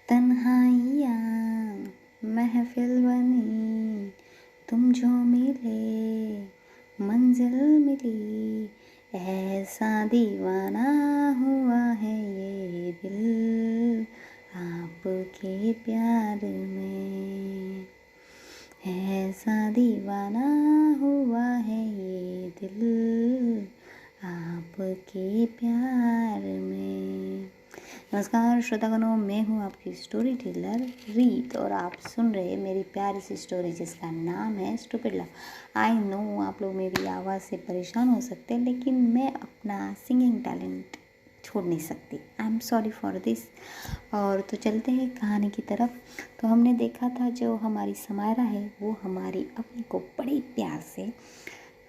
तन्हाइयाँ महफिल बनी, तुम जो मिले मंजिल मिली, ऐसा दीवाना हुआ है ये दिल आपके प्यार में, ऐसा दीवाना हुआ है ये दिल आपके प्यार में। नमस्कार श्रोतागणों, मैं हूँ आपकी स्टोरी टेलर रीत और आप सुन रहे मेरी प्यारी सी स्टोरी जिसका नाम है स्टूपिड लव। आई नो आप लोग मेरी आवाज़ से परेशान हो सकते हैं, लेकिन मैं अपना सिंगिंग टैलेंट छोड़ नहीं सकती। आई एम सॉरी फॉर दिस। और तो चलते हैं कहानी की तरफ। तो हमने देखा था जो हमारी समायरा है वो हमारी अपनी को बड़े प्यार से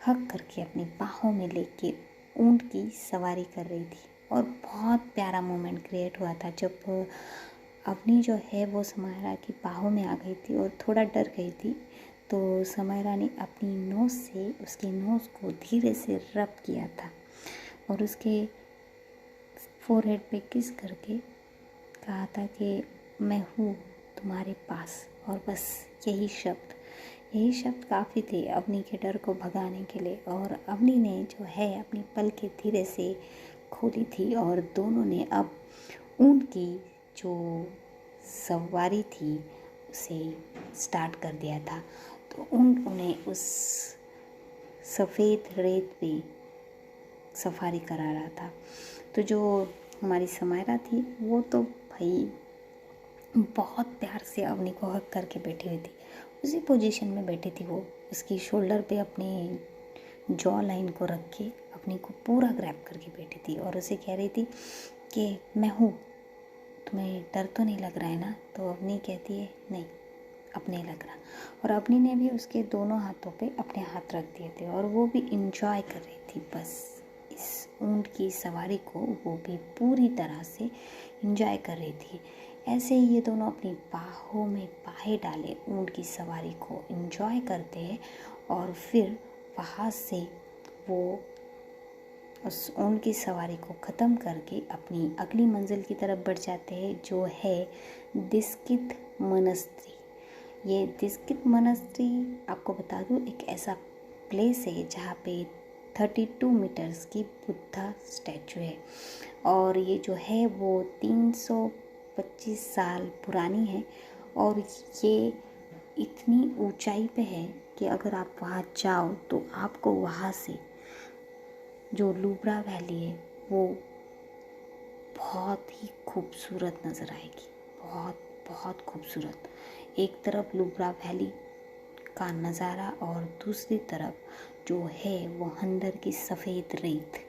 हक करके अपनी बाहों में लेके ऊंट की सवारी कर रही थी और बहुत प्यारा मोमेंट क्रिएट हुआ था जब अपनी जो है वो समायरा की बाहों में आ गई थी और थोड़ा डर गई थी। तो समायरा ने अपनी नोज़ से उसके नोज़ को धीरे से रब किया था और उसके फोरहेड पे किस करके कहा था कि मैं हूँ तुम्हारे पास। और बस यही शब्द काफ़ी थे अवनी के डर को भगाने के लिए। और अवनी ने जो है अपनी पलकें धीरे से खोली थी और दोनों ने अब ऊँट की जो सवारी थी उसे स्टार्ट कर दिया था। तो ऊँट उन्हें उस सफ़ेद रेत पे सफारी करा रहा था। तो जो हमारी समायरा थी वो तो भाई बहुत प्यार से अवनी को हक करके बैठी हुई थी, उसी पोजीशन में बैठी थी वो, उसकी शोल्डर पे अपनी जॉ लाइन को रख के अपनी को पूरा ग्रैब करके बैठी थी और उसे कह रही थी कि मैं हूँ, तुम्हें डर तो नहीं लग रहा है ना। तो अवनी कहती है नहीं, अब नहीं लग रहा। और अवनी ने भी उसके दोनों हाथों पे अपने हाथ रख दिए थे और वो भी इंजॉय कर रही थी बस इस ऊँट की सवारी को, वो भी पूरी तरह से इंजॉय कर रही थी। ऐसे ही ये दोनों अपनी बाहों में बाहें डाले ऊँट की सवारी को इंजॉय करते हैं और फिर वहाँ से वो उस ऊँट की सवारी को ख़त्म करके अपनी अगली मंजिल की तरफ बढ़ जाते हैं जो है दिस्कित मोनेस्ट्री। ये दिस्कित मोनेस्ट्री आपको बता दूँ एक ऐसा प्लेस है जहाँ पे 32 मीटर्स की बुद्धा स्टैचू है और ये जो है वो 325 साल पुरानी है और ये इतनी ऊंचाई पे है कि अगर आप वहाँ जाओ तो आपको वहाँ से जो लुब्रा वैली है वो बहुत ही खूबसूरत नज़र आएगी, बहुत बहुत खूबसूरत। एक तरफ लुब्रा वैली का नज़ारा और दूसरी तरफ जो है वो अंदर की सफ़ेद रेत।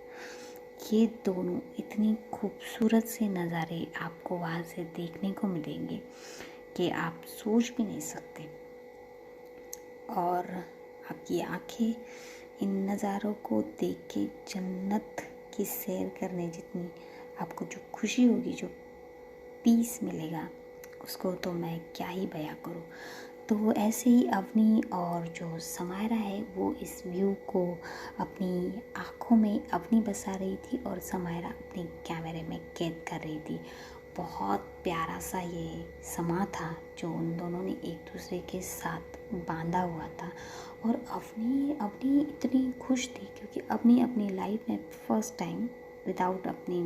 ये दोनों इतनी खूबसूरत से नज़ारे आपको वहाँ से देखने को मिलेंगे कि आप सोच भी नहीं सकते। और आपकी आंखें इन नज़ारों को देख के जन्नत की सैर करने जितनी आपको जो खुशी होगी, जो पीस मिलेगा, उसको तो मैं क्या ही बयां करूं। तो ऐसे ही अवनी और जो समायरा है वो इस व्यू को अपनी आँखों में अवनी बसा रही थी और समायरा अपने कैमरे में कैद कर रही थी। बहुत प्यारा सा ये समा था जो उन दोनों ने एक दूसरे के साथ बांधा हुआ था। और अवनी इतनी खुश थी क्योंकि अवनी अपनी लाइफ में फर्स्ट टाइम विदाउट अपनी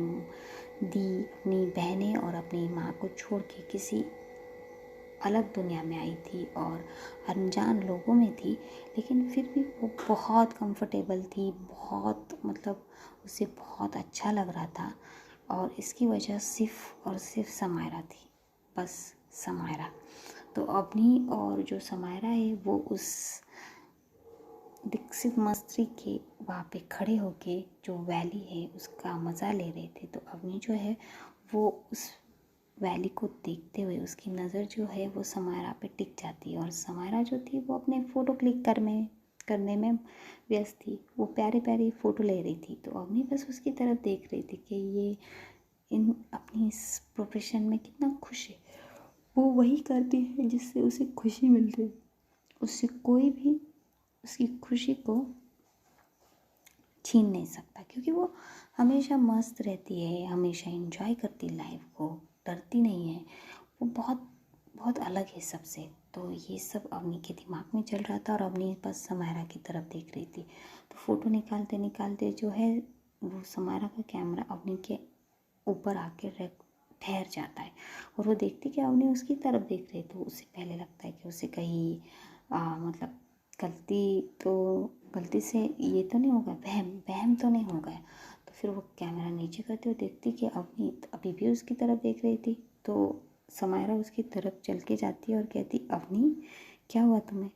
अपनी बहनें और अपनी माँ को छोड़ के किसी अलग दुनिया में आई थी और अनजान लोगों में थी, लेकिन फिर भी वो बहुत कंफर्टेबल थी, बहुत मतलब उसे बहुत अच्छा लग रहा था। और इसकी वजह सिर्फ और सिर्फ समायरा थी, बस समायरा। तो अवनी और जो समायरा है वो उस दिक्सित मस्ती के वहाँ पे खड़े होके जो वैली है उसका मज़ा ले रहे थे। तो अवनी जो है वो उस वैली को देखते हुए उसकी नज़र जो है वो समायरा पे टिक जाती है और समायरा जो थी वो अपने फ़ोटो क्लिक करने में व्यस्त थी। वो प्यारे प्यारी फ़ोटो ले रही थी। तो अवनी बस उसकी तरफ देख रही थी कि ये इन अपनी इस प्रोफेशन में कितना खुश है। वो वही करती है जिससे उसे खुशी मिलती है, उससे कोई भी उसकी खुशी को छीन नहीं सकता क्योंकि वो हमेशा मस्त रहती है, हमेशा एंजॉय करती लाइफ को, डरती नहीं है। वो बहुत बहुत अलग है सबसे। तो ये सब अवनी के दिमाग में चल रहा था और अवनी बस समायरा की तरफ देख रही थी। तो फ़ोटो निकालते निकालते जो है वो समायरा का कैमरा अवनी के ऊपर आके ठहर जाता है और वो देखती कि अवनी उसकी तरफ देख रही। तो उसे पहले लगता है कि उसे कहीं मतलब गलती से ये तो नहीं होगा, वहम वहम तो नहीं हो गया। तो फिर वो कैमरा नीचे करती हुई देखती कि अवनी अभी भी उसकी तरफ देख रही थी। तो समायरा उसकी तरफ चल के जाती है और कहती, अवनी क्या हुआ तुम्हें?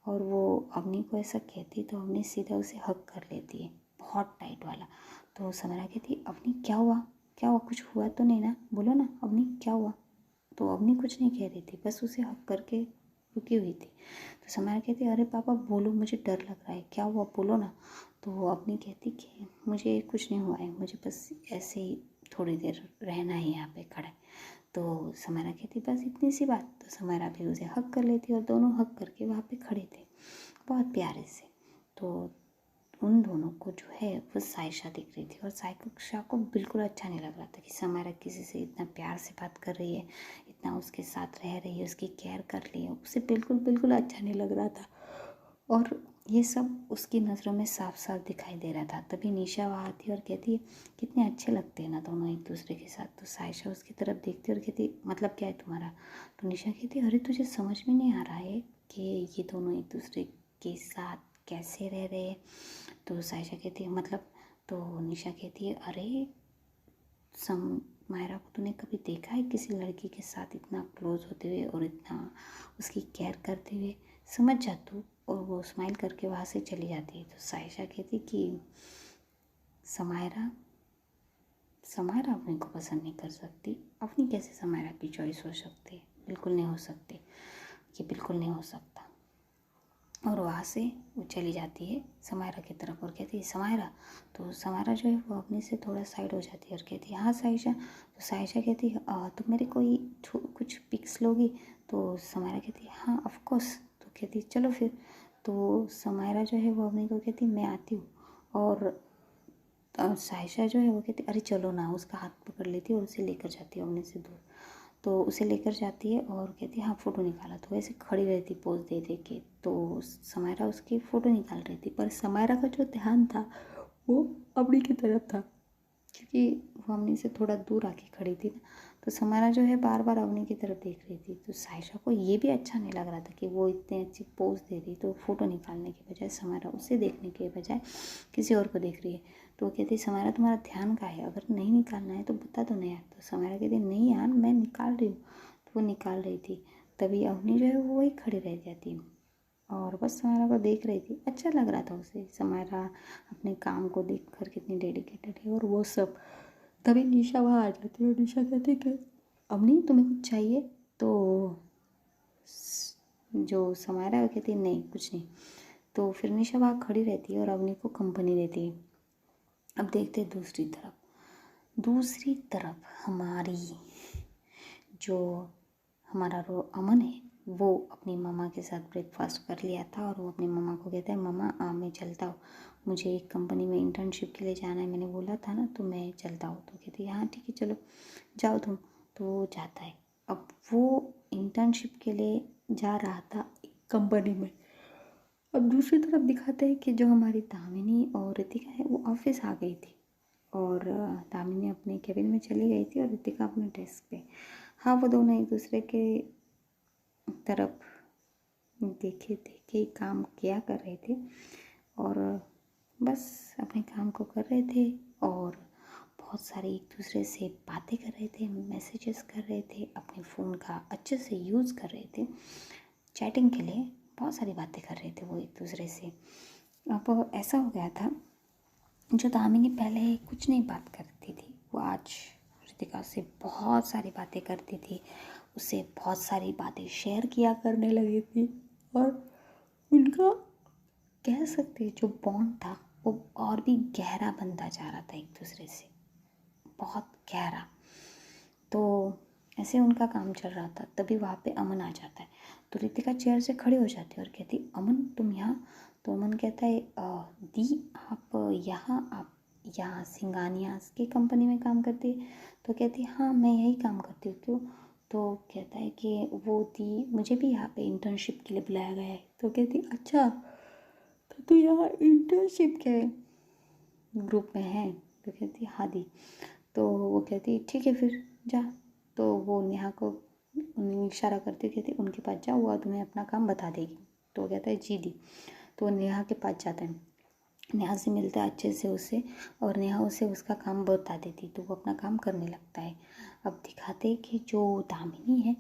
और वो अवनी को ऐसा कहती तो अवनी सीधा उसे हक कर लेती है, बहुत टाइट वाला। तो समायरा कहती, अवनी क्या हुआ, क्या हुआ, कुछ हुआ तो नहीं ना, बोलो ना अवनी क्या हुआ? तो अवनी कुछ नहीं कह रही थी, बस उसे हक करके रुकी हुई थी। तो समायरा कहती, अरे पापा बोलो, मुझे डर लग रहा है, क्या हुआ बोलो ना। तो अवनी कहती कि मुझे कुछ नहीं हुआ है, मुझे बस ऐसे ही थोड़ी देर रहना है यहाँ पे खड़ा है। तो समायरा कहती बस इतनी सी बात। तो समायरा भी उसे हक कर लेती और दोनों हक करके वहाँ पे खड़े थे बहुत प्यारे से। तो उन दोनों को जो है वो सायशा दिख रही थी और सायशा को बिल्कुल अच्छा नहीं लग रहा था कि समायरा किसी से इतना प्यार से बात कर रही है, इतना उसके साथ रह रही है, उसकी केयर कर रही है, उसे बिल्कुल बिल्कुल अच्छा नहीं लग रहा था। और ये सब उसकी नज़रों में साफ साफ दिखाई दे रहा था। तभी निशा वहाँ आती और कहती है, कितने अच्छे लगते हैं ना दोनों एक दूसरे के साथ। तो सायशा उसकी तरफ देखती और कहती, मतलब क्या है तुम्हारा? तो निशा कहती, अरे तुझे समझ में नहीं आ रहा है कि ये दोनों एक दूसरे के साथ कैसे रह रहे हैं? तो सायशा कहती है मतलब, तो निशा कहती है, अरे मायरा को तूने कभी देखा है किसी लड़की के साथ इतना क्लोज होते हुए और इतना उसकी केयर करते हुए? समझ जा तू। और वो स्माइल करके वहाँ से चली जाती है। तो सायशा कहती कि समायरा समायरा अपने को पसंद नहीं कर सकती, अपनी कैसे समायरा की चॉइस हो सकती है? बिल्कुल नहीं हो सकती, ये बिल्कुल नहीं हो सकता। और वहाँ से वो चली जाती है समायरा की तरफ और कहती है, समायरा। तो समायरा जो है वो अपने से थोड़ा साइड हो जाती है और कहती है, हाँ सायशा। तो सायशा कहती है, तुम मेरे कोई कुछ पिक्स लोगी? तो समायरा कहती है, हाँ ऑफ कोर्स। तो कहती है, चलो फिर। तो समायरा जो है वो अपने को कहती है, मैं आती हूँ। और सायशा जो है वो कहती, अरे चलो ना, उसका हाथ पकड़ लेती है और उसे लेकर जाती है अपने से दूर। तो उसे लेकर जाती है और कहती है, हाँ फ़ोटो निकाला। तो वैसे खड़ी रहती पोज दे दे के। तो समायरा उसकी फ़ोटो निकाल रही थी, पर समायरा का जो ध्यान था वो अवनी की तरफ था, क्योंकि वो अवनी से थोड़ा दूर आके खड़ी थी ना। तो समायरा जो है बार बार अवनी की तरफ देख रही थी। तो सायशा को ये भी अच्छा नहीं लग रहा था कि वो इतने अच्छी पोज दे रही, तो फ़ोटो निकालने के बजाय समायरा उसे देखने के बजाय किसी और को देख रही है। तो वो कहती, समायरा तुम्हारा ध्यान कहाँ है, अगर नहीं निकालना है तो बता दो ना यार। तो समायरा कहती, नहीं यार मैं निकाल रही हूँ। तो वो निकाल रही थी, तभी अवनी जो है वो वही खड़ी रह जाती और बस समायरा को देख रही थी। अच्छा लग रहा था उसे, समायरा अपने काम को देख कर कितनी डेडिकेटेड है और वो सब। तभी निशा वहाँ आ जाती है और निशा कहती है कि अवनी तुम्हें कुछ चाहिए? तो जो समायरा है कहती है, नहीं कुछ नहीं। तो फिर निशा वहाँ खड़ी रहती है और अवनी को कंपनी देती है। अब देखते हैं दूसरी तरफ हमारी जो हमारा अमन है वो अपनी मम्मा के साथ ब्रेकफास्ट कर लिया था और वो अपनी मम्मा को कहता है, मम्मा मैं चलता हूँ, मुझे एक कंपनी में इंटर्नशिप के लिए जाना है, मैंने बोला था ना, तो मैं चलता हूँ। तो कहती है, हाँ ठीक है चलो जाओ तुम। तो वो जाता है। अब वो इंटर्नशिप के लिए जा रहा था एक कंपनी में। अब दूसरी तरफ दिखाते हैं कि जो हमारी दामिनी और रितिका है वो ऑफिस आ गई थी और दामिनी अपने केबिन में चली गई थी और रितिका अपने डेस्क पे। हाँ वो दोनों एक दूसरे के तरफ देखे देखे काम किया कर रहे थे और बस अपने काम को कर रहे थे और बहुत सारे एक दूसरे से बातें कर रहे थे, मैसेजेस कर रहे थे, अपने फ़ोन का अच्छे से यूज़ कर रहे थे चैटिंग के लिए, बहुत सारी बातें कर रहे थे वो एक दूसरे से। अब ऐसा हो गया था, जो दामिनी पहले कुछ नहीं बात करती थी वो आज रितिका से बहुत सारी बातें करती थी, उससे बहुत सारी बातें शेयर किया करने लगी थी और उनका कह सकते जो बॉन्ड था वो और भी गहरा बनता जा रहा था एक दूसरे से, बहुत गहरा। तो ऐसे उनका काम चल रहा था, तभी वहाँ पे अमन आ जाता है। तो रितिका चेयर से खड़ी हो जाती है और कहती, अमन तुम यहाँ? तो अमन कहता है, दी आप यहाँ सिंगानियास की कंपनी में काम करती है? तो कहती है, हाँ मैं यही काम करती हूँ। क्यों? तो कहता है कि वो दी मुझे भी यहाँ पे इंटर्नशिप के लिए बुलाया गया है। तो कहती अच्छा, तो तू यहाँ इंटर्नशिप के ग्रुप में है? तो कहती हाँ दी। तो वो कहती ठीक है फिर जा। तो वो नेहा को इशारा करती कहती उनके पास जाओ, वो तुम्हें अपना काम बता देगी। तो वो कहता है जी दी। तो नेहा के पास जाता है, नेहा से मिलता है अच्छे से उससे, और नेहा उसे उसका काम बता देती, तो वो अपना काम करने लगता है। अब दिखाते कि जो दामिनी है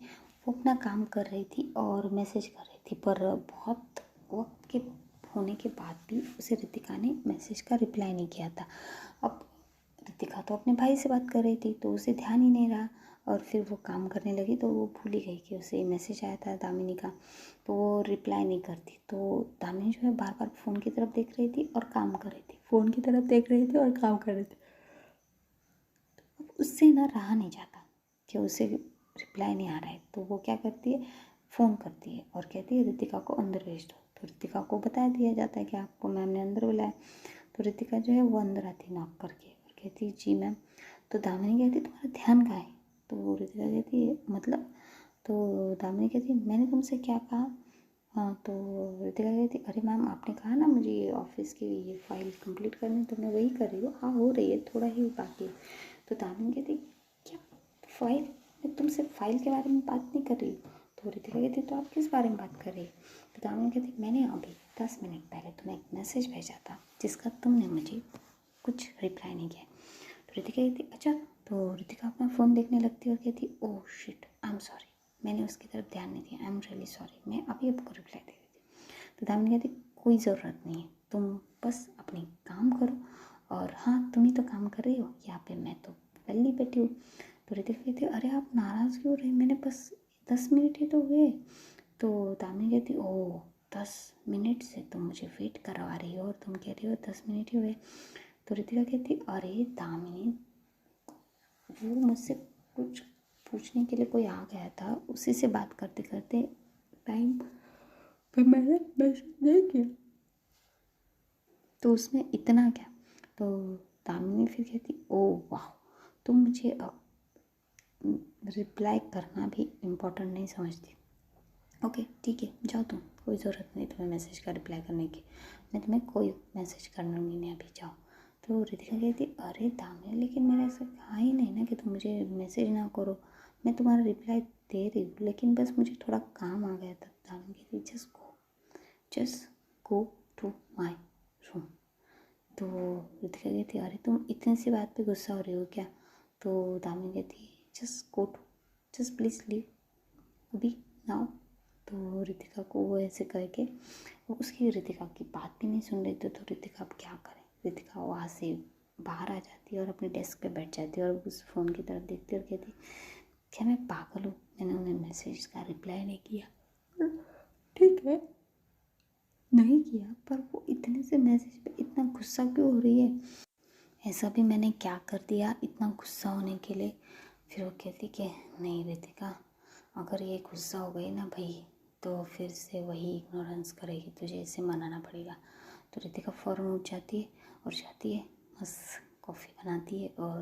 वो अपना काम कर रही थी और मैसेज कर रही थी, पर बहुत वक्त के होने के बाद भी उसे रितिका ने मैसेज का रिप्लाई नहीं किया था। अब रितिका तो अपने भाई से बात कर रही थी तो उसे ध्यान ही नहीं रहा, और फिर वो काम करने लगी तो वो भूल ही गई कि उसे मैसेज आया था दामिनी का। तो वो रिप्लाई नहीं करती, तो दामिनी जो है बार बार फ़ोन की तरफ देख रही थी और काम कर रही थी, फ़ोन की तरफ देख रही थी और काम कर रही थी। अब उससे ना रहा नहीं जाता कि उसे रिप्लाई नहीं आ रहा है, तो वो क्या करती है, फ़ोन करती है और कहती है रितिका को अंदर भेज दो। तो रितिका को बता दिया जाता है कि आपको मैम ने अंदर बुलाया। तो रितिका जो है वो अंदर आती है नॉक करके और कहती है जी मैम। तो दामिनी कहती तुम्हारा ध्यान कहाँ है? तो रितिका कहती है मतलब, तो दामिनी कहती मैंने तुमसे क्या कहा? हाँ, तो रितिका कहती अरे मैम आपने कहा ना मुझे ये ऑफिस की ये फाइल कंप्लीट करनी, तो मैं वही कर रही हूँ। हाँ हो रही है, थोड़ा ही बाकी है। तो दामिनी कहती क्या फाइल? मैं तुमसे फाइल के बारे में बात नहीं कर रही हूँ। तो रितिका कहती तो आप किस बारे में बात कर रही हो? तो दामिनी कहती मैंने अभी 10 मिनट पहले तुम्हें एक मैसेज भेजा था जिसका तुमने मुझे कुछ रिप्लाई नहीं किया। तो रितिका कहती अच्छा। तो रितिका अपना फ़ोन देखने लगती है और कहती oh shit I am sorry, मैंने उसकी तरफ ध्यान नहीं दिया, आई एम रियली सॉरी, मैं अभी आपको रिप्लाई दे देती हूँ। तो दामिनी कहती कोई ज़रूरत नहीं है, तुम बस अपनी काम करो, और हाँ तुम ही तो काम कर रही हो यहाँ पे, मैं तो वेली बैठी हूँ। तो रितिका कहती अरे आप नाराज़ क्यों रहे, मैंने बस 10 मिनट ही तो हुए। तो दामिनी कहती ओह 10 मिनट से तुम मुझे वेट करवा रही हो और तुम कह रही हो 10 मिनट ही हुए। तो रितिका कहती अरे दामिनी वो मुझसे कुछ पूछने के लिए कोई आ गया था, उसी से बात करते करते टाइम पे मैंने मैसेज नहीं किया, तो उसमें इतना क्या। तो दामिनी फिर कहती ओ वाह, तुम मुझे अब रिप्लाई करना भी इम्पोर्टेंट नहीं समझती। ओके ठीक है जाओ तुम, कोई ज़रूरत नहीं तुम्हें मैसेज का रिप्लाई करने की, मैं तुम्हें कोई मैसेज करना नहीं, अभी जाओ। तो रितिका कहती अरे दामिनी लेकिन मैंने ऐसा कहा ही नहीं ना कि तुम मुझे मैसेज ना करो, मैं तुम्हारा रिप्लाई दे रही हूँ, लेकिन बस मुझे थोड़ा काम आ गया था। दामिनी कहती just go to my room. तो रितिका कहती अरे तुम इतनी सी बात पे गुस्सा हो रही हो क्या? तो दामिनी कहती just go to, just please leave अभी नाउ। तो रितिका को वो ऐसे करके वो उसकी रितिका की बात भी नहीं सुन रही थी, तो रितिका अब क्या करे। रितिका वहाँ से बाहर आ जाती है और अपने डेस्क पे बैठ जाती है और उस फ़ोन की तरफ देखती है और कहती क्या मैं पागल हूँ, मैंने उन्हें मैसेज का रिप्लाई नहीं किया। ठीक है नहीं किया, पर वो इतने से मैसेज पे इतना गुस्सा क्यों हो रही है, ऐसा भी मैंने क्या कर दिया इतना गुस्सा होने के लिए। फिर वो कहती कि नहीं रितिका, अगर ये गुस्सा हो गई ना भाई तो फिर से वही इग्नोरेंस करेगी, तुझे इसे मनाना पड़ेगा। तो रितिका फ़ौरन उठ जाती है और जाती है मस्त कॉफ़ी बनाती है और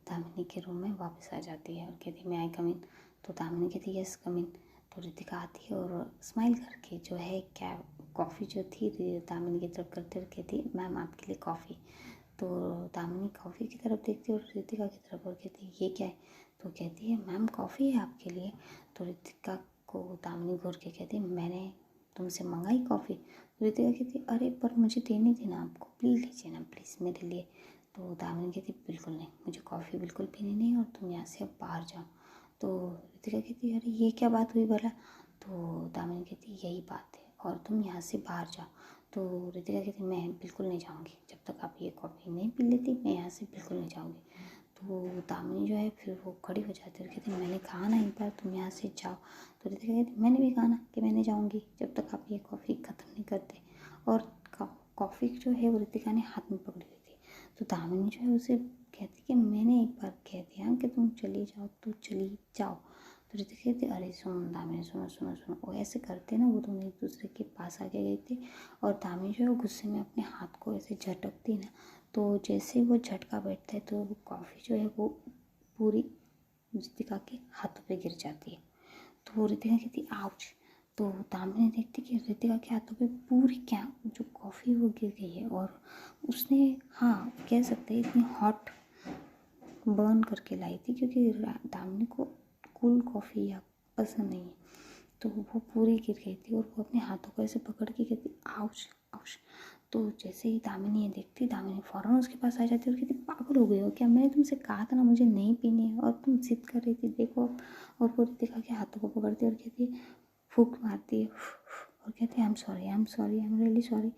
दामिनी के रूम में वापस आ जाती है और कहती मैं आई कम इन। तो दामिनी कहती यस कम इन। तो रितिका आती है और स्माइल करके जो है क्या कॉफ़ी जो थी दामिनी की तरफ करते हुए कहती मैम आपके लिए कॉफ़ी। तो दामिनी कॉफ़ी की तरफ देखती है और रितिका की तरफ और कहती है ये क्या है? तो कहती है मैम कॉफ़ी है आपके लिए। तो रितिका को दामिनी घूर के कहती है मैंने तुमसे मंगाई कॉफ़ी। तो रितिका कहती अरे पर मुझे देनी थी ना आपको, प्लीज़ लीजिए ना प्लीज़ मेरे लिए। तो दामिनी कहती बिल्कुल नहीं, मुझे कॉफ़ी बिल्कुल पीनी नहीं और तुम यहाँ से अब बाहर जाओ। तो रितिका कहती अरे ये क्या बात हुई भला? तो दामिनी कहती यही बात है और तुम यहाँ से बाहर जाओ। तो रितिका कहती मैं बिल्कुल नहीं जाऊँगी, जब तक आप ये कॉफ़ी नहीं पी लेती मैं यहाँ से बिल्कुल नहीं जाऊँगी। तो दामिनी जो है फिर वो खड़ी हो जाती है और कहती मैंने कहा ना एक बार तुम यहाँ से जाओ। तो रितिका कहती मैंने भी कहा ना कि मैंने जाऊँगी जब तक आप ये कॉफ़ी ख़त्म नहीं करते। और कॉफ़ी जो है वो रितिका ने हाथ में पकड़ी हुई थी। तो दामिनी जो है उसे कहती कि मैंने एक बार कह दिया कि तुम चली जाओ तो चली जाओ। तो रितिका कहती अरे सुन दामिनी सुनो सुनो सुनो, वो ऐसे करते ना वो दोनों एक दूसरे के पास आके गई थी और दामिनी जो है गुस्से में अपने हाथ को ऐसे झटकती ना, तो जैसे वो झटका बैठता है तो वो कॉफ़ी जो है वो पूरी रितिका के हाथों पे गिर जाती है। तो रितिका कहती आउच। तो दामिनी देखती कि रितिका के हाथों पे पूरी क्या जो कॉफ़ी वो गिर गई है, और उसने, हाँ कह सकते हैं, इतनी हॉट बर्न करके लाई थी, क्योंकि दामिनी को कूल कॉफ़ी या पसंद नहीं है। तो वो पूरी गिर गई थी और वो अपने हाथों को ऐसे पकड़ के कहती आउच आउच। तो जैसे ही दामिनी ये देखती, दामिनी फ़ौरन उसके पास आ जाती है और कहती पागल हो गई हो क्या, मैंने तुमसे कहा था ना मुझे नहीं पीनी है, और तुम जिद कर रही थी, देखो। और वो रितिका के हाथों को पकड़ती है और कहती है, फूंक मारती है और कहती है आई एम रियली सॉरी,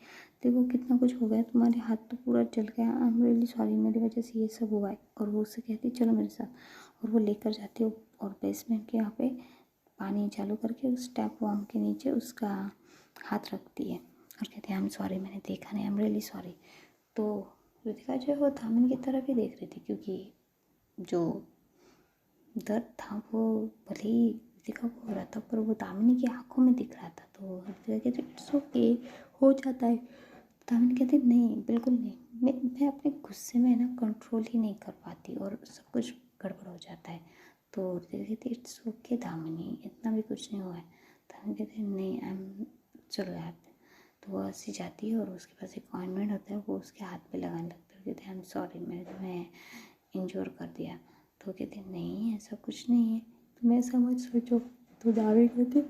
देखो कितना कुछ हो गया, तुम्हारे हाथ तो पूरा जल गया, आई एम रियली सॉरी, मेरी वजह से ये सब हुआ है। और वो उससे कहती है चलो मेरे साथ, और वो लेकर जाती है और बेसमेंट के यहाँ पे पानी चालू करके उस टैप वार्म के नीचे उसका हाथ रखती है और कहती है आई एम सॉरी, मैंने देखा नहीं, आई एम रियली सॉरी। तो रितिका जो है वो दामिनी की तरफ ही देख रही थी, क्योंकि जो दर्द था वो भले ही रितिका को हो रहा था, पर वो दामिनी की आंखों में दिख रहा था। तो रितिका कहती इट्स ओके, हो जाता है। दामिनी कहती नहीं बिल्कुल नहीं, मैं अपने गुस्से में ना कंट्रोल ही नहीं कर पाती और सब कुछ गड़बड़ हो जाता है। तो रितिका कहती इट्स ओके दामिनी, इतना भी कुछ नहीं हुआ है। दामिनी कहती नहीं आई एम, चलो यार। तो वो हंसी जाती है और उसके पास एक ऑइंटमेंट होता है, वो उसके हाथ पे लगाने लगता है। कहते हैं आई एम सॉरी, मैंने तुम्हें इंजोर कर दिया। तो कहते हैं नहीं ऐसा कुछ नहीं है, तुम ऐसा मत सोचो। तो दावी कहती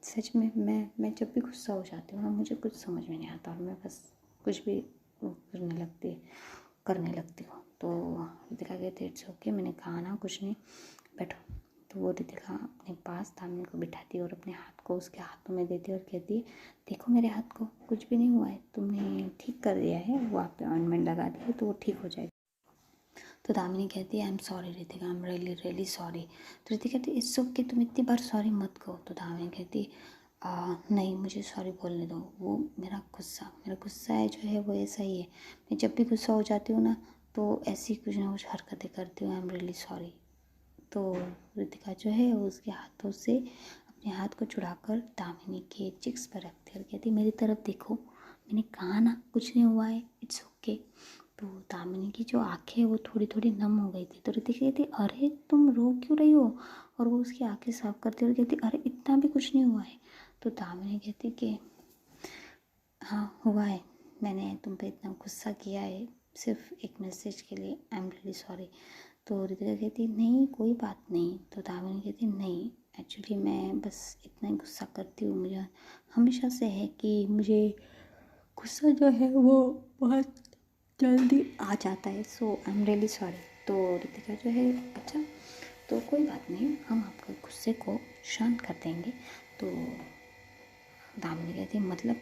सच में मैं जब भी गुस्सा हो जाती हूँ ना, मुझे कुछ समझ में नहीं आता और मैं बस कुछ भी वो करने लगती हूँ। तो रितिका कहती इट्स ओके, मैंने कहा ना कुछ नहीं, बैठो। तो वो रितिका अपने पास दामिनी को बिठाती है और अपने हाथ को उसके हाथों में देती है और कहती है देखो मेरे हाथ को कुछ भी नहीं हुआ है, तुमने ठीक कर दिया है, वो आप पे ऑइंटमेंट लगा दिया तो वो ठीक हो जाएगा। तो दामिनी कहती है आई am sorry Ritika, I am really really sorry. तो रितिका कहती इट्स ओके, तुम इतनी बार सॉरी मत कहो। तो दामिनी कहती नहीं मुझे सॉरी बोलने दो, वो मेरा गुस्सा है जो है वो ऐसा ही है, मैं जब भी गुस्सा हो जाती हूँ ना तो ऐसी कुछ ना कुछ हरकतें करती हूँ, आई एम रियली सॉरी। तो रितिका जो है वो उसके हाथों से अपने हाथ को छुड़ाकर दामिनी के चिक्स पर रखती है और कहती मेरी तरफ देखो, मैंने कहा ना कुछ नहीं हुआ है, इट्स ओके। तो दामिनी की जो आंखें वो थोड़ी थोड़ी नम हो गई थी। तो रितिका कहती अरे तुम रो क्यों रही हो, और वो उसकी आंखें साफ करती और कहती अरे इतना भी कुछ नहीं हुआ है। तो दामिनी कहती कि हाँ हुआ है, मैंने तुम पे इतना गुस्सा किया है सिर्फ एक मैसेज के लिए, आई एम रियली सॉरी। तो रितिका कहती नहीं कोई बात नहीं। तो दामिनी कहती नहीं एक्चुअली मैं बस इतना ही गुस्सा करती हूँ, मुझे हमेशा से है कि मुझे गुस्सा जो है वो बहुत जल्दी आ जाता है, सो आई एम रियली सॉरी। तो रितिका जो है अच्छा तो कोई बात नहीं, हम आपके गुस्से को शांत कर देंगे। तो दामिनी कहती है मतलब,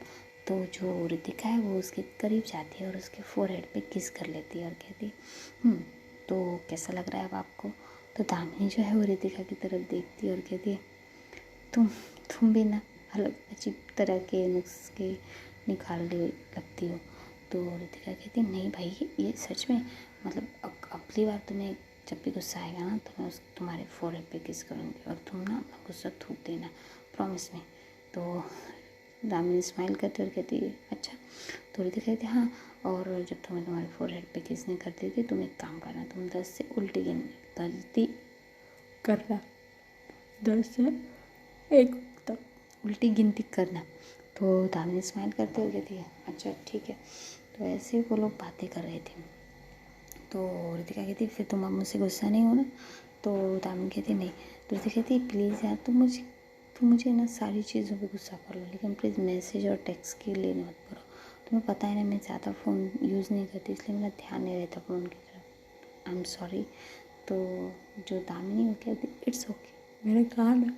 तो जो रितिका है वो उसके करीब जाती है और उसके फोरहेड पे किस कर लेती है और कहती तो कैसा लग रहा है अब आपको। तो दामिनी जो है वो रितिका की तरफ देखती है और कहती है तुम भी ना अलग अजीब तरह के नुस्खे निकालने लगती हो। तो रितिका कहती है नहीं भाई ये सच में, मतलब अगली बार तुम्हें जब भी गुस्सा आएगा ना तो मैं तुम्हारे फोरहेड पे किस करूँगी और तुम ना अपना गुस्सा थूक देना, प्रॉमिस में। तो दामिनी स्माइल करती और कहती है अच्छा। तो रितिका कहती है हाँ, और जब तुम्हें तुम्हारे फोरहेड पे किस नहीं करती थी तुम एक काम करना, तुम 10 से उल्टी गलती करना, 10 से 1 तक उल्टी गिनती करना। तो दामिनी स्माइल करती और कहती है अच्छा ठीक है। तो ऐसे वो लोग बातें कर रहे थे। तो रितिका कहती फिर तुम अब मुझसे गुस्सा नहीं हो ना। तो दामिनी कहती नहीं। तो रितिका कहती प्लीज़ यार तुम मुझे ना सारी चीज़ों पे गुस्सा कर लो, लेकिन प्लीज़ मैसेज और टेक्स्ट के लिए मत करो, तुम्हें पता है ना मैं ज़्यादा फ़ोन यूज़ नहीं करती, इसलिए मेरा ध्यान नहीं रहता फ़ोन की तरफ, आई एम सॉरी। तो जो दामिनी वो कहती इट्स ओके, मैंने कहा ना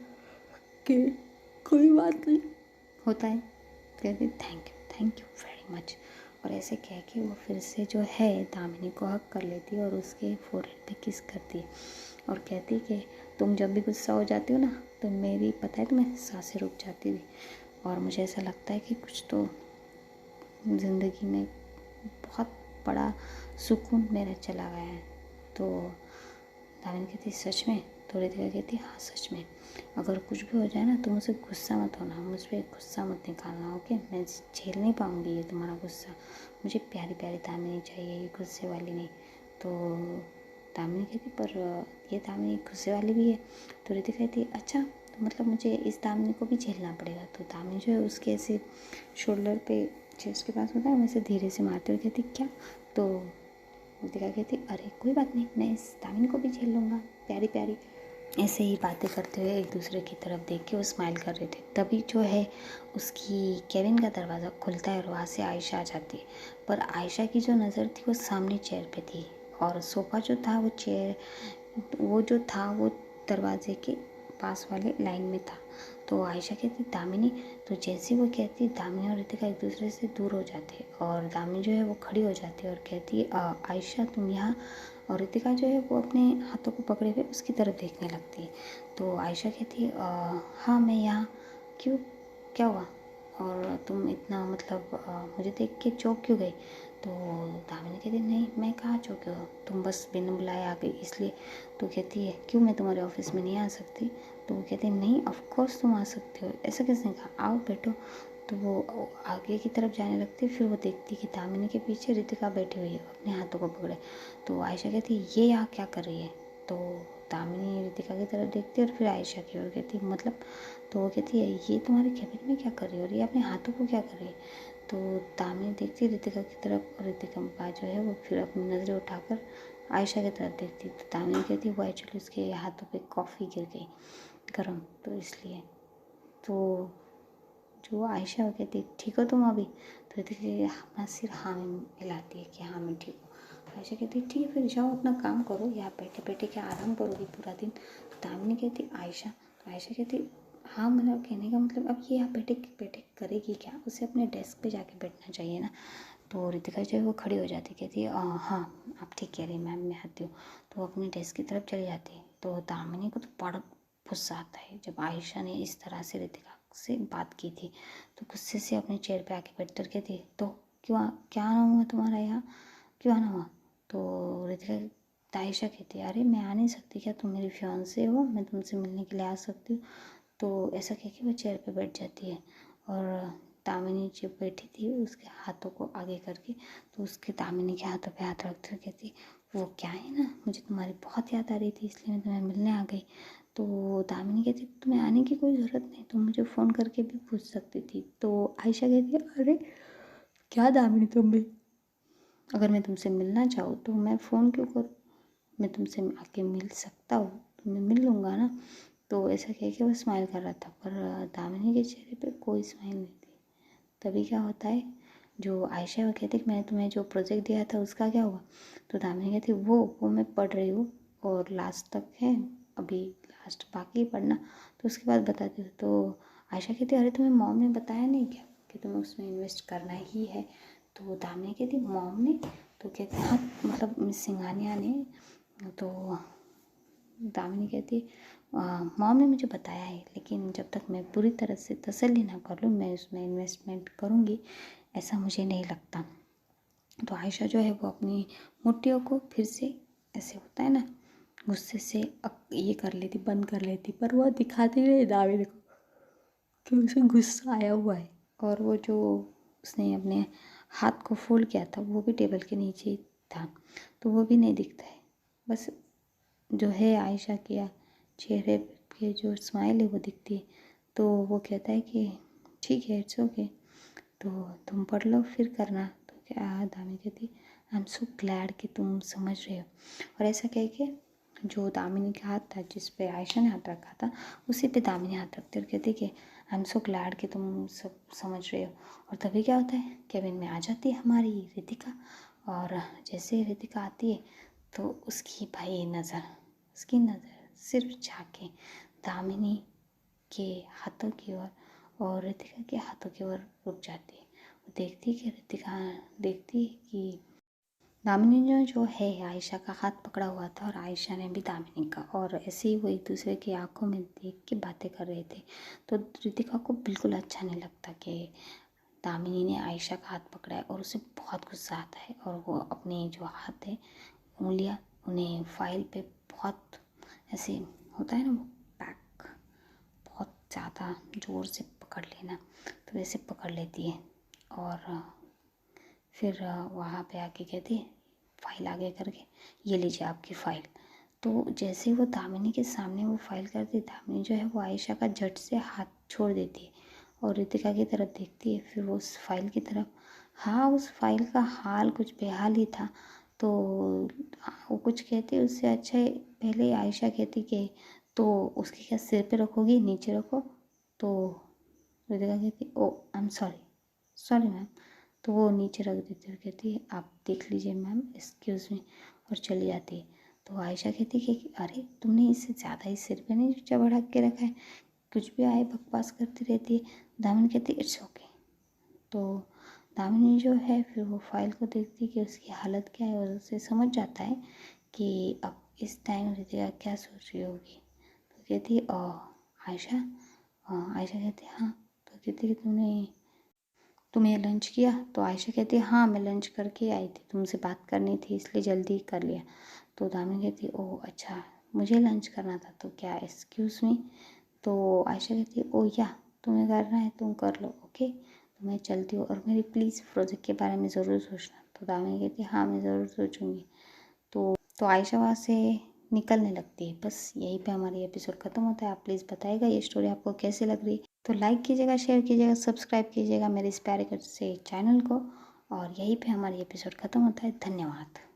कि कोई बात नहीं, होता है। कहती थैंक यू वेरी मच। और ऐसे कह के वो फिर से जो है दामिनी को हक कर लेती है और उसके फोरहेड पे किस करती है और कहती कि तुम जब भी गुस्सा हो जाती हो ना तो मेरी पता है तुम्हें सांसें रुक जाती थी, और मुझे ऐसा लगता है कि कुछ तो ज़िंदगी में बहुत बड़ा सुकून मेरा चला गया है। तो दामिनी कहती सच में। तो रितिका कहती हाँ सच में, अगर कुछ भी हो जाए ना तो मुझसे गुस्सा मत होना, मुझ पर गुस्सा मत निकालना, ओके, मैं झेल नहीं पाऊँगी ये तुम्हारा गुस्सा, मुझे प्यारी प्यारी दामिनी चाहिए, ये गुस्से वाली नहीं। तो दामिनी कहती पर ये दामिनी गुस्से वाली भी है। तो रितिका कहती अच्छा तो मतलब मुझे इस दामिनी को भी झेलना पड़ेगा। तो दामिनी जो है उसके ऐसे शोल्डर पे, चेस्ट के पास होता है, वैसे धीरे से मारते हुए कहती क्या। तो रितिका कहती अरे कोई बात नहीं, मैं इस दामिनी को भी झेल लूँगा, प्यारी प्यारी। ऐसे ही बातें करते हुए एक दूसरे की तरफ देख के वो स्माइल कर रहे थे। तभी जो है उसकी केबिन का दरवाज़ा खुलता है और वहाँ से आयशा आ जाती है। पर आयशा की जो नज़र थी वो सामने चेयर पे थी और सोफ़ा जो था वो जो था वो दरवाजे के पास वाले लाइन में था। तो आयशा कहती दामिनी, तो जैसे वो कहती दामिनी और रितिका एक दूसरे से दूर हो जाते और दामिनी जो है वो खड़ी हो जाती है और कहती आयशा तुम यहाँ। और रितिका जो है वो अपने हाथों को पकड़े हुए उसकी तरफ देखने लगती है। तो आयशा कहती है हाँ मैं यहाँ, क्यों, क्या हुआ, और तुम इतना मतलब मुझे देख के चौंक क्यों गई। तो दामिनी कहती नहीं मैं कहाँ चौंकी हूँ, तुम बस बिना बुलाए आ गई इसलिए। तो कहती है क्यों मैं तुम्हारे ऑफिस में नहीं आ सकती। तो वो कहती है नहीं ऑफ कोर्स तुम आ सकते हो, ऐसा किसने कहा, आओ बैठो। तो वो आगे की तरफ जाने लगती है, फिर वो देखती कि दामिनी के पीछे रितिका बैठी हुई है अपने हाथों को पकड़े। तो आयशा कहती है ये यहाँ क्या कर रही है। तो दामिनी रितिका की तरफ देखती है और फिर आयशा की ओर कहती है मतलब। तो वो कहती है ये तुम्हारे कैबिन में क्या कर रही है और ये अपने हाथों को क्या कर रही है। तो दामिनी देखती है रितिका की तरफ और रितिका का जो है वो फिर अपनी नज़रें उठाकर आयशा की तरफ देखती। तो दामिनी कहती है वो एक्चुअली उसके हाथों पे कॉफ़ी गिर गई गर्म, तो इसलिए। तो जो आयशा वो कहती ठीक हो तुम अभी। तो रितिका अपना सिर हाँ में हिलाती है कि हाँ मैं ठीक हूँ। आयशा कहती ठीक है फिर जाओ अपना काम करो, यहाँ बैठे बैठे क्या आराम करोगी पूरा दिन। तो दामिनी कहती आयशा, तो आयशा कहती हाँ मेरा कहने का मतलब अब ये यहाँ बैठे बैठे करेगी क्या, उसे अपने डेस्क पे जाके बैठना चाहिए ना। तो रितिका जो है वो खड़ी हो जाती, कहती है हाँ आप ठीक कह रही मैम मैं आती हूँ। तो वो अपनी डेस्क की तरफ चली जाती है। तो दामिनी को तो बड़ा गुस्सा आता है जब आयशा ने इस तरह से रितिका से बात की थी। तो गुस्से से अपने चेयर पे आके बैठ कर कहती तो क्यों क्या आना हुआ तुम्हारा यहाँ, क्यों आना हुआ। तो रितिका आयशा कहती है अरे मैं आ नहीं सकती क्या, तुम मेरी फियांसे हो, मैं तुमसे मिलने के लिए आ सकती हूँ। तो ऐसा कह के वो चेयर पे बैठ जाती है और दामिनी जो बैठी थी उसके हाथों को आगे करके, तो उसके दामिनी के हाथों पे हाथ रखते हुए कहती वो क्या है ना मुझे तुम्हारी बहुत याद आ रही थी इसलिए मैं तुम्हें मिलने आ गई। तो दामिनी कहती तुम्हें आने की कोई ज़रूरत नहीं, तुम मुझे फ़ोन करके भी पूछ सकती थी। तो आयशा कहती है अरे क्या दामिनी तुम भी, अगर मैं तुमसे मिलना चाहूँ तो मैं फ़ोन क्यों करूँ, मैं तुमसे आके मिल सकता हूँ तो मैं मिल लूँगा ना। तो ऐसा कह के वो स्माइल कर रहा था पर दामिनी के चेहरे पे कोई स्माइल नहीं थी। तभी क्या होता है जो आयशा वो कहती कि मैंने तुम्हें जो प्रोजेक्ट दिया था उसका क्या हुआ। तो दामिनी कहती वो मैं पढ़ रही हूँ और लास्ट तक है, अभी लास्ट बाकी है पढ़ना, तो उसके बाद बताती हूँ। तो आयशा कहती अरे तुम्हें मॉम ने बताया नहीं क्या कि तुम्हें उसमें इन्वेस्ट करना ही है। तो दामिनी कहती मॉम ने, तो कहती हाँ मतलब मिस सिंघानिया ने। तो दामिनी कहती मॉम ने मुझे बताया है लेकिन जब तक मैं पूरी तरह से तसल्ली ना कर लूँ मैं उसमें इन्वेस्टमेंट करूँगी ऐसा मुझे नहीं लगता। तो आयशा जो है वो अपनी मुट्ठियों को फिर से ऐसे होता है ना गुस्से से ये कर लेती, बंद कर लेती, पर वो दिखाती नहीं दामिनी को कि उसे गुस्सा आया हुआ है। और वो जो उसने अपने हाथ को फोल्ड किया था वो भी टेबल के नीचे ही था, तो वो भी नहीं दिखता है। बस जो है आयशा के चेहरे पे जो स्माइल है वो दिखती है। तो वो कहता है कि ठीक है इट्स ओके, तो तुम पढ़ लो फिर करना। तो क्या दामिनी कहती आई एम सो ग्लैड कि तुम समझ रहे हो। और ऐसा कह के जो दामिनी का हाथ था जिस पे आयशा ने हाथ रखा था उसी पे दामिनी हाथ रखती और कहती कि आई एम सो ग्लैड कि तुम सब समझ रहे हो। और तभी क्या होता है केबिन में आ जाती है हमारी रितिका, और जैसे रितिका आती है तो उसकी नज़र सिर्फ झाँके दामिनी के हाथों की ओर और रितिका के हाथों की ओर रुक जाती है। वो देखती है कि दामिनी ने जो है आयशा का हाथ पकड़ा हुआ था और आयशा ने भी दामिनी का, और ऐसे ही वो एक दूसरे की आंखों में देख के बातें कर रहे थे। तो रितिका को बिल्कुल अच्छा नहीं लगता कि दामिनी ने आयशा का हाथ पकड़ा है और उसे बहुत गुस्सा आता है और वो अपने जो हाथ है उंगलियां उन्हें फाइल पे बहुत ऐसे होता है ना वो पैक बहुत ज़्यादा ज़ोर से पकड़ लेना, तो वैसे पकड़ लेती है और फिर वहाँ पे आके कहती है फाइल आगे करके, ये लीजिए आपकी फ़ाइल। तो जैसे ही वो दामिनी के सामने वो फाइल करती, दामिनी जो है वो आयशा का झट से हाथ छोड़ देती है और रितिका की तरफ देखती है, फिर वो उस फाइल की तरफ। हाँ, उस फाइल का हाल कुछ बेहाल ही था। तो वो कुछ कहती, उससे अच्छा है पहले आयशा कहती कि तो उसके क्या सिर पे रखोगी, नीचे रखो। तो रितिका कहती oh I am sorry, sorry ma'am. तो वो नीचे रख देती और कहती है आप देख लीजिए मैम, एक्सक्यूज़ मी, और चली जाती है। तो आयशा कहती है कि अरे तुमने इससे ज़्यादा ही सिर पे नहीं चढ़ा के रखा है, कुछ भी आए बकवास करती रहती है। दामिनी कहती है इट्स ओके। तो दामिनी जो है फिर वो फाइल को देखती है कि उसकी हालत क्या है और उसे समझ जाता है कि अब इस टाइम रितिका क्या सोच रही होगी। तो कहती है आयशा, आयशा कहती है हाँ। तो कहती है कि तुमने लंच किया। तो आयशा कहती है हाँ मैं लंच करके आई थी, तुमसे बात करनी थी इसलिए जल्दी कर लिया। तो दामिनी कहती है ओह अच्छा, मुझे लंच करना था तो क्या एक्सक्यूज़ मी। तो आयशा कहती है ओह या तुम्हें करना है तुम कर लो, ओके तो मैं चलती हूँ, और मेरी प्लीज़ प्रोजेक्ट के बारे में ज़रूर सोचना। तो दामिनी कहती है हाँ मैं ज़रूर सोचूंगी। तो आयशा वहाँ से निकलने लगती है। बस यहीं पे हमारी एपिसोड ख़त्म होता है। आप प्लीज़ बताइएगा ये स्टोरी आपको कैसी लग रही है। तो लाइक कीजिएगा, शेयर कीजिएगा, सब्सक्राइब कीजिएगा मेरे इस प्यारे से चैनल को। और यहीं पे हमारी एपिसोड ख़त्म होता है। धन्यवाद।